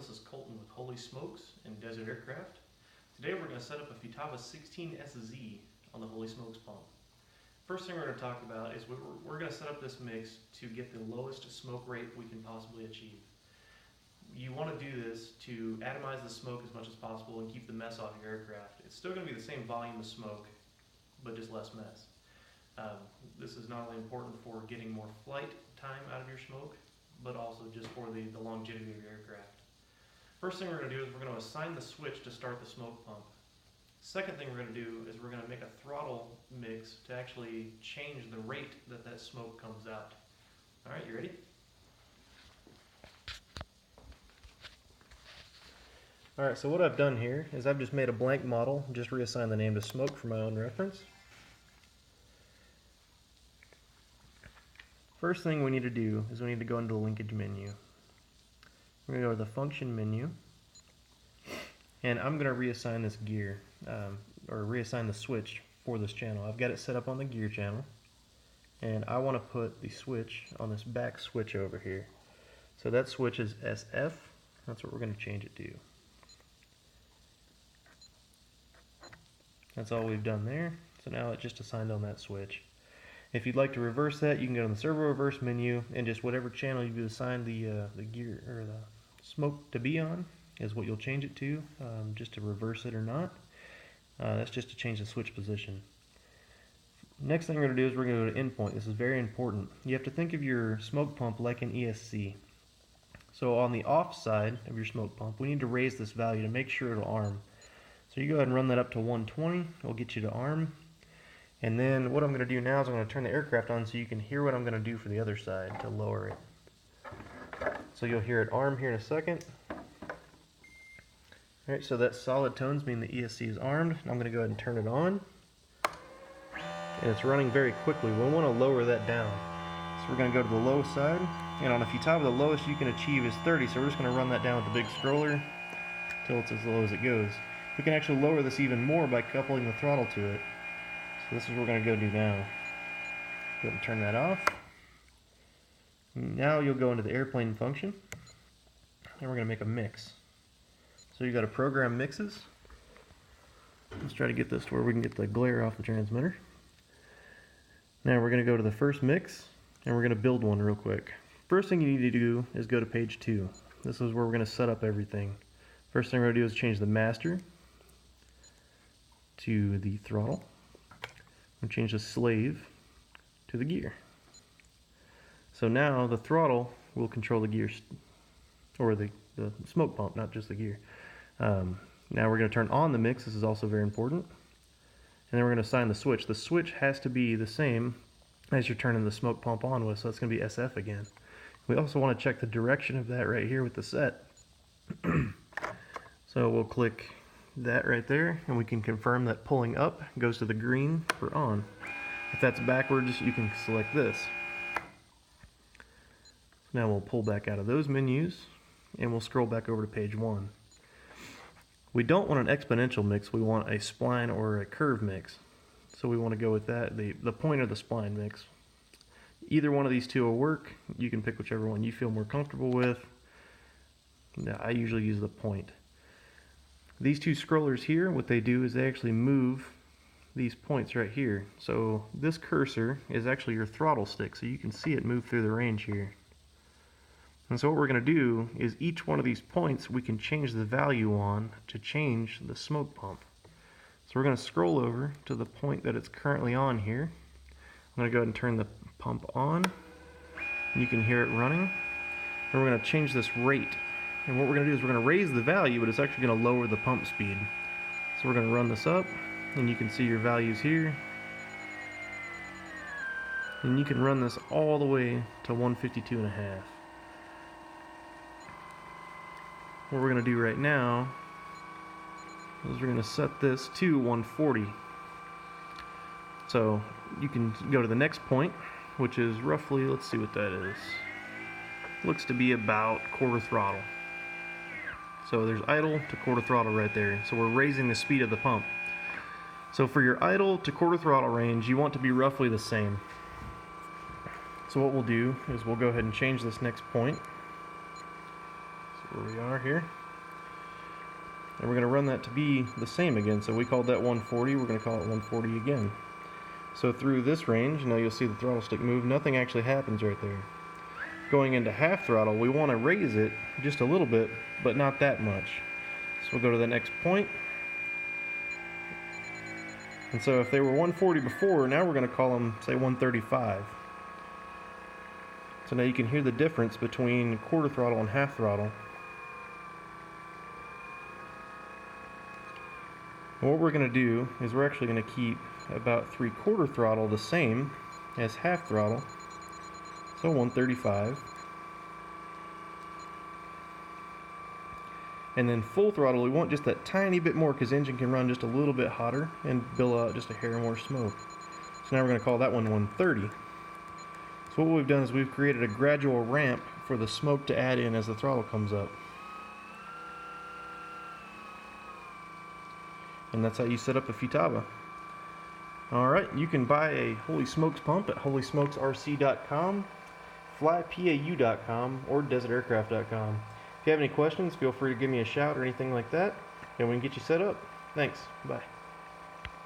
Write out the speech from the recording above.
This is Colton with Holy Smokes and Desert Aircraft. Today we're going to set up a Futaba 16SZ on the Holy Smokes pump. First thing we're going to talk about is we're going to set up this mix to get the lowest smoke rate we can possibly achieve. You want to do this to atomize the smoke as much as possible and keep the mess off your aircraft. It's still going to be the same volume of smoke, but just less mess. This is not only important for getting more flight time out of your smoke, but also just for the longevity of your aircraft. First thing we're going to do is we're going to assign the switch to start the smoke pump. Second thing we're going to do is we're going to make a throttle mix to actually change the rate that smoke comes out. All right, you ready? All right, so what I've done here is I've just made a blank model, just reassigned the name to smoke for my own reference. First thing we need to do is we need to go into the linkage menu. We're going to go to the function menu, and I'm going to reassign this gear, or reassign the switch for this channel. I've got it set up on the gear channel, and I want to put the switch on this back switch over here. So that switch is SF. That's what we're going to change it to. That's all we've done there. So now it's just assigned on that switch. If you'd like to reverse that, you can go to the servo reverse menu, and just whatever channel you've assigned the gear or the smoke to be on is what you'll change it to, just to reverse it or not. That's just to change the switch position. Next thing we're going to do is we're going to go to endpoint. This is very important. You have to think of your smoke pump like an ESC. So on the off side of your smoke pump, we need to raise this value to make sure it'll arm. So you go ahead and run that up to 120. It'll get you to arm. And then what I'm going to do now is I'm going to turn the aircraft on so you can hear what I'm going to do for the other side to lower it. So you'll hear it arm here in a second. Alright, so that solid tones mean the ESC is armed. I'm going to go ahead and turn it on. And it's running very quickly. We'll want to lower that down. So we're going to go to the low side. And on a Futaba, the lowest you can achieve is 30. So we're just going to run that down with the big scroller until it's as low as it goes. We can actually lower this even more by coupling the throttle to it. So this is what we're going to go do now. Go ahead and turn that off. Now you'll go into the airplane function, and we're going to make a mix. So you got to program mixes. Let's try to get this to where we can get the glare off the transmitter. Now we're going to go to the first mix, and we're going to build one real quick. First thing you need to do is go to page 2. This is where we're going to set up everything. First thing we're going to do is change the master to the throttle. And change the slave to the gear. So now the throttle will control the gear, or the smoke pump, not just the gear. Now we're going to turn on the mix. This is also very important. And then we're going to assign the switch. The switch has to be the same as you're turning the smoke pump on with, so that's going to be SF again. We also want to check the direction of that right here with the set. So we'll click that right there, and we can confirm that pulling up goes to the green for on. If that's backwards, you can select this. Now we'll pull back out of those menus, and we'll scroll back over to page 1. We don't want an exponential mix, we want a spline or a curve mix. So we want to go with that, the point of the spline mix. Either one of these two will work. You can pick whichever one you feel more comfortable with. I usually use the point. These two scrollers here, what they do is they actually move these points right here. So this cursor is actually your throttle stick, so you can see it move through the range here. And so what we're going to do is each one of these points we can change the value on to change the smoke pump. So we're going to scroll over to the point that it's currently on here. I'm going to go ahead and turn the pump on. You can hear it running. And we're going to change this rate. And what we're going to do is we're going to raise the value, but it's actually going to lower the pump speed. So we're going to run this up, and you can see your values here. And you can run this all the way to 152.5. What we're going to do right now is we're going to set this to 140. So you can go to the next point, which is roughly, let's see what that is. Looks to be about quarter throttle. So there's idle to quarter throttle right there. So we're raising the speed of the pump. So for your idle to quarter throttle range, you want to be roughly the same. So what we'll do is we'll go ahead and change this next point. So where we are here. And we're going to run that to be the same again. So we called that 140, we're going to call it 140 again. So through this range, now you'll see the throttle stick move, nothing actually happens right there. Going into half throttle, we want to raise it just a little bit, but not that much. So we'll go to the next point. And so if they were 140 before, now we're going to call them, say, 135. So now you can hear the difference between quarter throttle and half throttle. And what we're going to do is we're actually going to keep about 3/4 throttle the same as half throttle, so 135. And then full throttle, we want just that tiny bit more because the engine can run just a little bit hotter and billow out just a hair more smoke. So now we're going to call that one 130. So what we've done is we've created a gradual ramp for the smoke to add in as the throttle comes up. And that's how you set up a Futaba. Alright, you can buy a Holy Smokes pump at holysmokesrc.com, flypau.com, or desertaircraft.com. If you have any questions, feel free to give me a shout or anything like that, and we can get you set up. Thanks. Bye.